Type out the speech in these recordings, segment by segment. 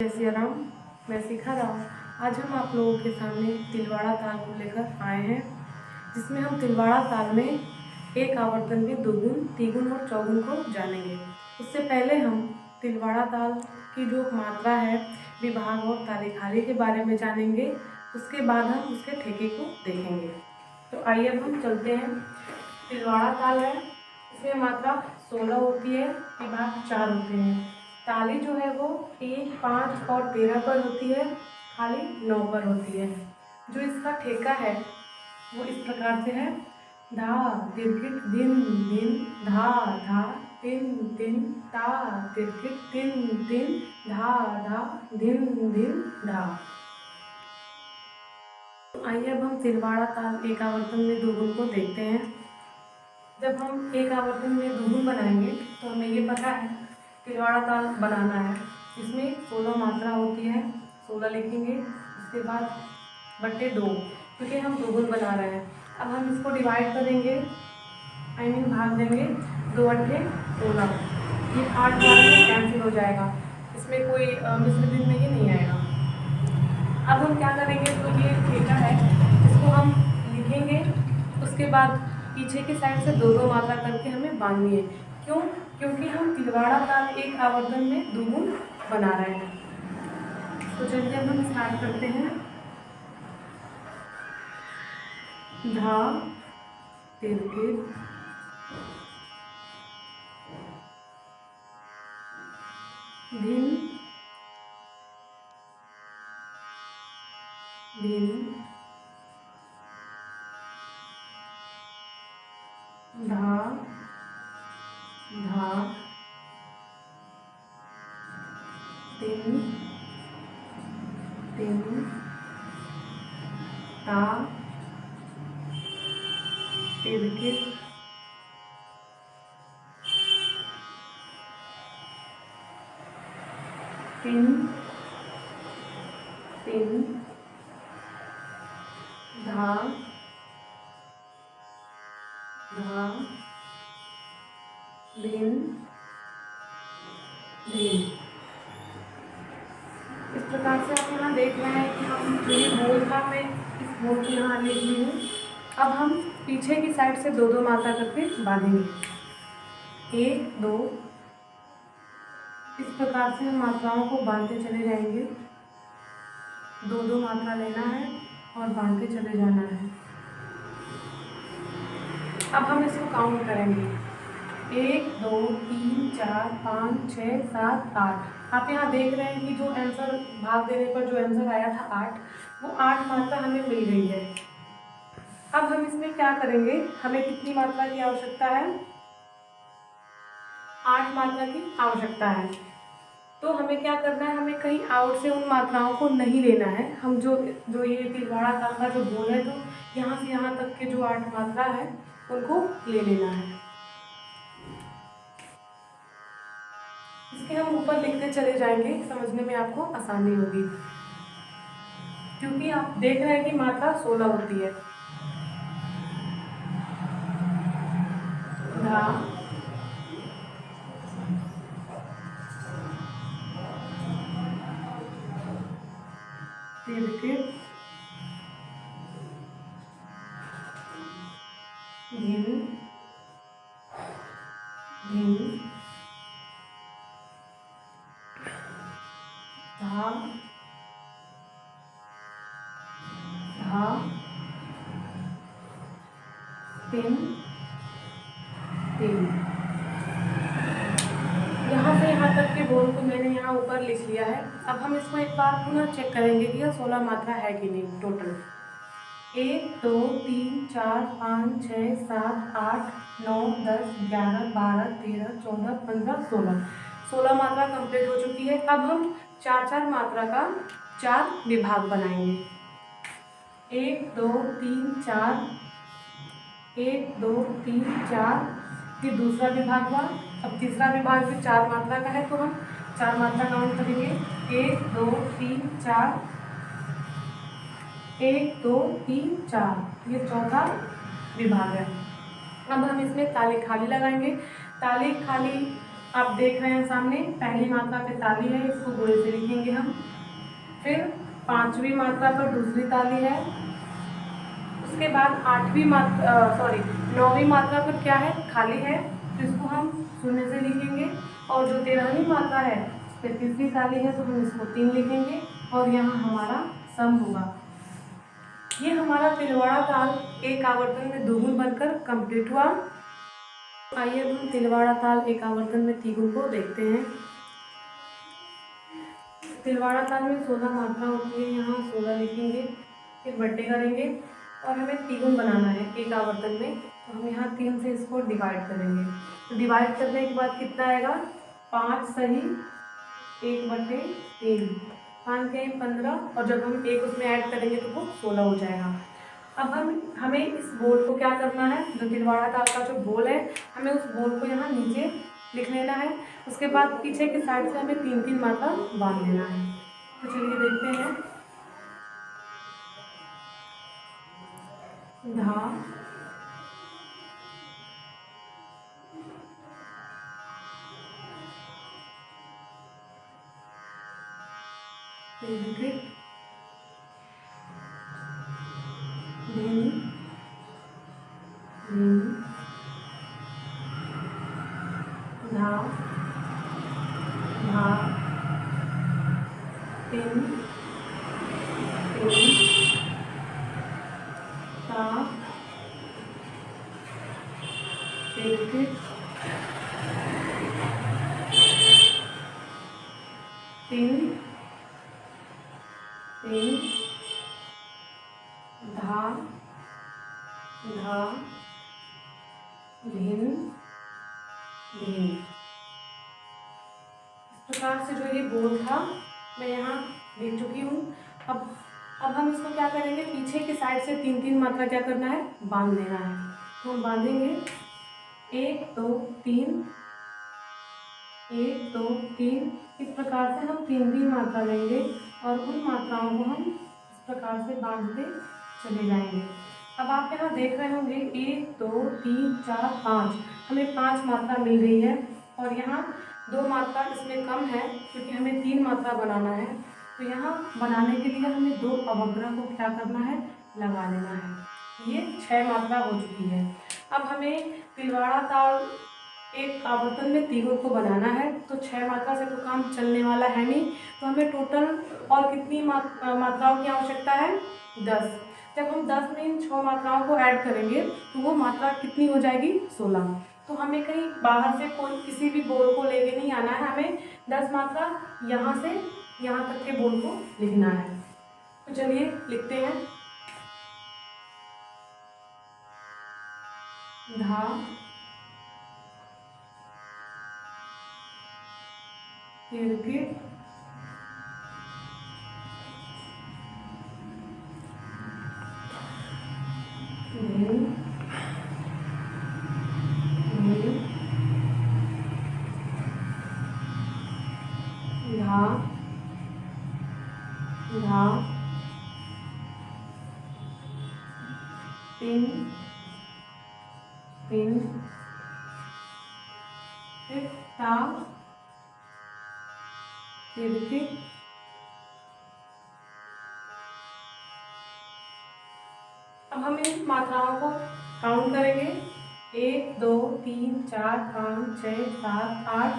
जय सिया राम। मैं शिखा राम। आज हम आप लोगों के सामने तिलवाड़ा ताल को लेकर आए हैं, जिसमें हम तिलवाड़ा ताल में एक आवर्तन में दोगुन, तिगुन और चौगुन को जानेंगे। उससे पहले हम तिलवाड़ा ताल की जो मात्रा है, विभाग और ताली खाली के बारे में जानेंगे। उसके बाद हम उसके ठेके को देखेंगे। तो आइए अब हम चलते हैं। तिलवाड़ा ताल है, इसमें मात्रा 16 होती है, विभाग 4 होते हैं। ताली जो है वो 1, 5 और 13 पर होती है, खाली 9 पर होती है। जो इसका ठेका है वो इस प्रकार से है: धा तिरकिट दिन दिन, धा धा तिन दिन, ता तिरकिट तिन दिन, धा धा दिन दिन, धा। आइए अब हम तिलवाड़ा ताल एक आवर्तन में दोगुन को देखते हैं। जब हम एक आवर्तन में दोगुन बनाएंगे तो हमें ये पता है तिलवाड़ा ताल बनाना है। इसमें 16 मात्रा होती है, 16 लिखेंगे। उसके बाद बट्टे 2, क्योंकि हम दोगुन बना रहे हैं। अब हम इसको डिवाइड करेंगे, भाग देंगे। 2 अट्ठे 16, ये 8 12 में कैंसिल हो जाएगा। इसमें कोई मिश्र दिन में ये नहीं आएगा। अब हम क्या करेंगे, तो ये ठेका है, इसको हम लिखेंगे। उसके बाद पीछे की साइड से 2-2 मात्रा करके हमें बांधनी है। क्यों? क्योंकि हम तिलवाड़ा ताल एक आवर्तन में दोगुन बना रहे हैं। तो चलिए अब हम स्टार्ट करते हैं। धा तिरकिट धिन धिन, धा धा तिन तिन, ता तिरकिट तिन तिन, धा धा दिन दिन। इस प्रकार से आप यहाँ देख रहे हैं कि हम जो ये बोल था, मैं इस बोल को यहाँ लिख ली हूँ। अब हम पीछे की साइड से 2-2 मात्रा करके बांधेंगे। 1 2, इस प्रकार से हम मात्राओं को बांधते चले जाएंगे। 2-2 मात्रा लेना है और बांधते चले जाना है। अब हम इसको काउंट करेंगे। 1 2 3 4 5 6 7 8। आप यहाँ देख रहे हैं कि जो आंसर भाग देने पर जो आंसर आया था 8, वो 8 मात्रा हमें मिल गई है। अब हम इसमें क्या करेंगे, हमें कितनी मात्रा की आवश्यकता है? 8 मात्रा की आवश्यकता है। तो हमें क्या करना है, हमें कहीं आउट से उन मात्राओं को नहीं लेना है। हम जो ये तिलवाड़ा ताल का जो बोल है, तो यहाँ से यहाँ तक के जो 8 मात्रा है उनको ले लेना है। इसके हम ऊपर लिखते चले जाएंगे, समझने में आपको आसानी होगी, क्योंकि आप देख रहे हैं कि मात्रा 16 होती है। धा तिरकिट धिन धिन, धा धा तिन तिन। यहाँ से यहाँ तक के बोल को मैंने यहाँ ऊपर लिख लिया है। अब हम इसको एक बार पुनः चेक करेंगे कि यह 16 मात्रा है कि नहीं टोटल। 1 2 3 4 5 6 7 8 9 10 11 12 13 14 15 16, 16 मात्रा कंप्लीट हो चुकी है। अब हम 4-4 मात्रा का 4 विभाग बनाएंगे। 1 2 3 4, 1 2 3 4, ये दूसरा विभाग हुआ। अब तीसरा विभाग भी 4 मात्रा का है, तो हम 4 मात्रा काउंट करेंगे। 1 2 3 4, 1 2 3 4, ये चौथा विभाग है। अब हम इसमें ताली खाली लगाएंगे। ताली खाली आप देख रहे हैं सामने पहली मात्रा पे ताली है, इसको गोले से लिखेंगे हम। फिर पांचवी मात्रा पर दूसरी ताली है, उसके बाद नौवीं मात्रा पर क्या है, खाली है, तो इसको हम शून्य से लिखेंगे। और जो 13वीं मात्रा है उस पर तीसरी ताली है, तो हम इसको 3 लिखेंगे और यहाँ हमारा सम होगा। ये हमारा तिलवाड़ा ताल एक आवर्तन में दोगुन बनकर कंप्लीट हुआ। आइए अब हम तिलवाड़ा ताल एक आवर्तन में तीगुन को देखते हैं। तिलवाड़ा ताल में 16 मात्रा होती है, यहाँ 16 लिखेंगे, फिर बट्टे करेंगे और हमें तीगुन बनाना है एक आवर्तन में, तो हम यहाँ 3 से इसको डिवाइड करेंगे। तो डिवाइड करने के बाद कितना आएगा, 5 सही 1/3, 5 के 15, और जब हम एक उसमें ऐड करेंगे तो वो 16 हो जाएगा। अब हमें इस बोल को क्या करना है, जो तिलवाड़ा ताल का जो बोल है, हमें उस बोल को यहाँ नीचे लिख लेना है। उसके बाद पीछे की साइड से हमें 3-3 मात्रा बांध लेना है। तो चलिए देखते हैं। धा, धिन, धा, धा, तिन, ता, तिन, धा, धा, धिन, धिन। इस प्रकार से जो ये बोल था मैं यहाँ लिख चुकी हूँ। अब हम इसको क्या करेंगे, पीछे की साइड से 3-3 मात्रा क्या करना है, बांध लेना है। तो हम बांधेंगे 1 2 3, 1 2 3। इस प्रकार से हम 3-3 मात्रा लेंगे और उन मात्राओं को हम इस प्रकार से बांधते चले जाएंगे। अब आप यहाँ देख रहे होंगे 1 2 3 4 5, हमें 5 मात्रा मिल गई है और यहाँ 2 मात्रा इसमें कम है क्योंकि हमें 3 मात्रा बनाना है। तो यहाँ बनाने के लिए हमें 2 अवग्रह को क्या करना है, लगा लेना है। ये 6 मात्रा हो चुकी है। अब हमें तिलवाड़ा ताल एक आवर्तन में तीगुन को बनाना है, तो 6 मात्रा से तो काम चलने वाला है नहीं, तो हमें टोटल और कितनी मात्राओं की आवश्यकता है, 10। जब हम 10 में इन 6 मात्राओं को ऐड करेंगे तो वो मात्रा कितनी हो जाएगी, 16। तो हमें कहीं बाहर से कोई किसी भी बोल को लेके नहीं आना है, हमें 10 मात्रा यहाँ से यहाँ तक के बोल को लिखना है। तो चलिए लिखते हैं। धा, तिरकिट, धिन, धिन, धा, धा, तिन, तिन, फिर ता, तिरकिट, अब हम इन मात्राओं को काउंट करेंगे। 1 2 3 4 5 6 7 8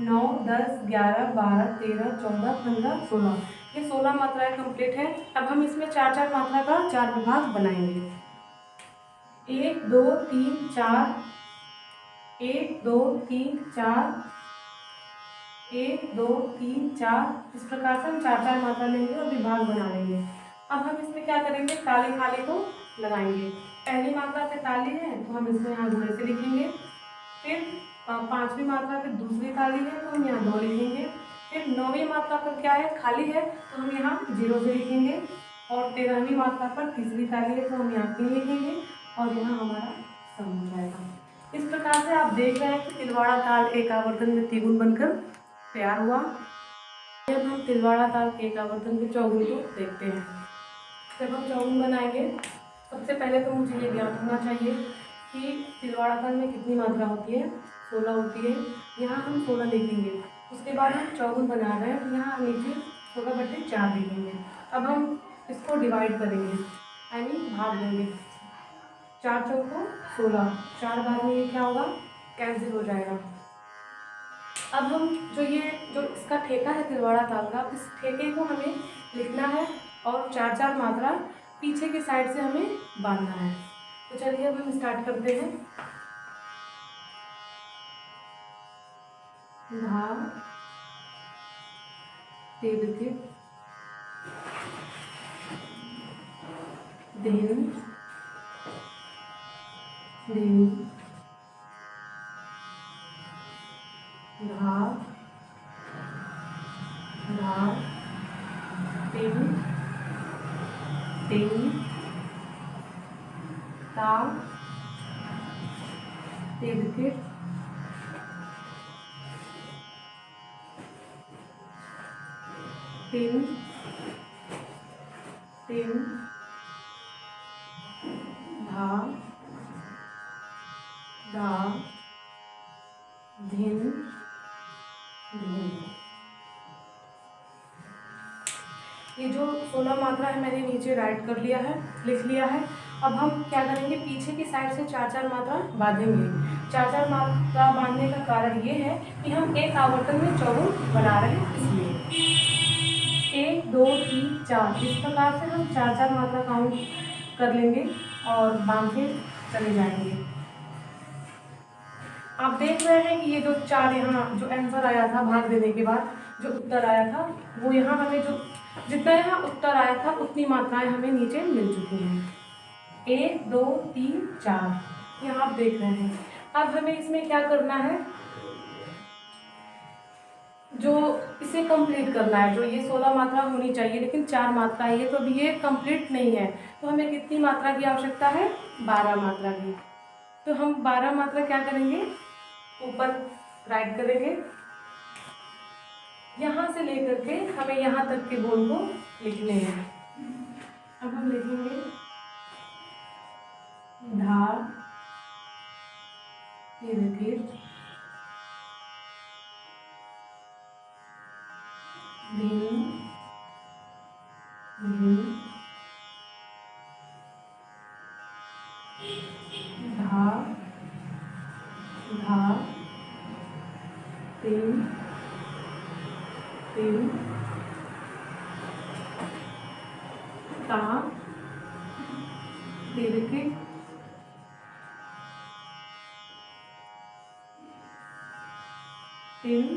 9 10 11 12 13 14 15 16, ये 16 मात्राएं कंप्लीट है। अब हम इसमें 4-4 मात्रा का 4 विभाग बनाएंगे। 1 2 3 4, 1 2 3 4, 1 2 3 4, इस प्रकार से हम 4-4 मात्रा लेंगे और विभाग बना लेंगे। अब हम इसमें क्या करेंगे, ताली खाली को लगाएंगे। पहली मात्रा पे ताली है तो हम इसको यहाँ घोड़े से लिखेंगे। फिर 5वीं मात्रा पे दूसरी ताली है तो हम यहाँ 2 लिखेंगे। फिर 9वीं मात्रा पर क्या है, खाली है, तो हम यहाँ 0 से लिखेंगे। और 13वीं मात्रा पर तीसरी ताली है तो हम यहाँ 3 लिखेंगे और यहाँ हमारा सम हो जाएगा। इस प्रकार से आप देख रहे हैं कि तिलवाड़ा ताल एक आवर्तन में तीगुन बनकर तैयार हुआ। जब हम तिलवाड़ा ताल एक आवर्तन के चौगुन को देखते हैं, जब हम चौगुन बनाएंगे सबसे पहले तो मुझे ये ज्ञात होना चाहिए कि तिलवाड़ा ताल में कितनी मात्रा होती है, 16 होती है, यहाँ हम 16 लिखेंगे। उसके बाद हम चौगुन बना रहे हैं तो यहाँ नीचे 16/4 लिखेंगे। अब हम इसको डिवाइड करेंगे, आई मीन भाग देंगे। 4 चौको 16, 4 बार में ये क्या होगा, कैंसिल हो जाएगा। अब हम जो इसका ठेका है तिलवाड़ा ताल का, इस ठेके को हमें लिखना है और 4-4 मात्रा पीछे की साइड से हमें बांधना है। तो चलिए अब हम स्टार्ट करते हैं। धा तिल दिन दिन धा धा तिल तिल ता तिल तिल तिल तिल धा धा धिन धिन। ये जो 16 मात्रा है मैंने नीचे राइट कर लिया है, लिख लिया है। अब हम क्या करेंगे, पीछे की साइड से 4-4 मात्रा बांधेंगे। 4-4 मात्रा बांधने का कारण ये है कि हम एक आवर्तन में चौगुन बना रहे हैं, इसलिए 1 2 3 4 इस प्रकार से हम 4-4 मात्रा काउंट कर लेंगे और बांधे चले जाएंगे। आप देख रहे हैं कि ये जो 4 यहाँ जो आंसर आया था भाग देने के बाद जो उत्तर आया था, वो यहाँ हमें जो जितना यहाँ उत्तर आया था उतनी मात्राएं हमें नीचे मिल चुकी हैं। 1 2 3 4 यहाँ आप देख रहे हैं। अब हमें इसमें क्या करना है, जो इसे कंप्लीट करना है। जो ये 16 मात्रा होनी चाहिए लेकिन 4 मात्रा है, तो अभी ये कंप्लीट नहीं है। तो हमें कितनी मात्रा की आवश्यकता है, 12 मात्रा की। तो हम 12 मात्रा क्या करेंगे, ऊपर राइट करेंगे, यहाँ से लेकर के हमें यहाँ तक के बोल को लिखने हैं। अब हम लिखेंगे धा तिल दिन दिन धा धा तिल तिल ता तिल तिल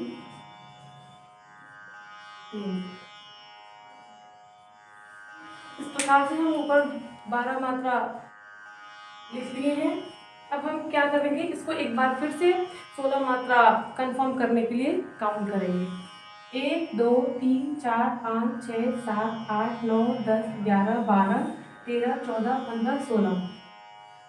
इस प्रकार से हम ऊपर 12 मात्रा लिख लिए हैं। अब हम क्या करेंगे, इसको एक बार फिर से 16 मात्रा कंफर्म करने के लिए काउंट करेंगे। 1 2 3 4 5 6 7 8 9 10 11 12 13 14 15 16।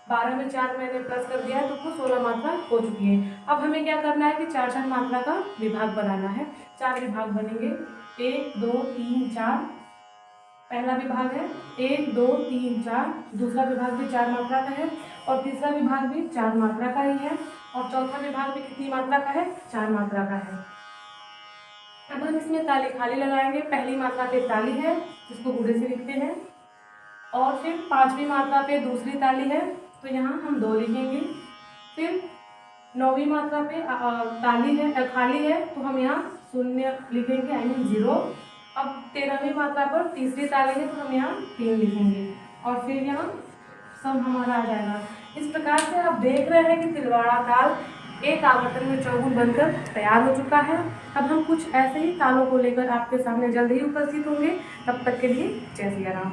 12 में 4 मैंने प्लस कर दिया है तो कुल 16 मात्रा हो चुकी है। अब हमें क्या करना है कि 4-4 मात्रा का विभाग बनाना है। 4 विभाग बनेंगे, 1 2 3 4 पहला विभाग है, 1 2 3 4। दूसरा विभाग भी 4 मात्रा का है और तीसरा विभाग भी 4 मात्रा का ही है और चौथा विभाग भी कितनी मात्रा का है, 4 मात्रा का है। अब हम इसमें ताली खाली लगाएंगे। पहली मात्रा पे ताली है जिसको बूढ़े से लिखते हैं, और फिर 5वीं मात्रा पे दूसरी ताली है तो यहाँ हम 2 लिखेंगे। फिर 9वीं मात्रा पे ताली है खाली है तो हम यहाँ 0 लिखेंगे, आई मीन 0। अब 13वीं मात्रा पर तीसरी ताली है तो हम यहाँ 3 लिखेंगे और फिर यहाँ सब हमारा आ जाएगा। इस प्रकार से आप देख रहे हैं कि तिलवाड़ा ताल एक आवर्तन में चौगुन बनकर तैयार हो चुका है। अब हम कुछ ऐसे ही तालों को लेकर आपके सामने जल्द ही उपस्थित होंगे। तब तक के लिए जय सिया राम।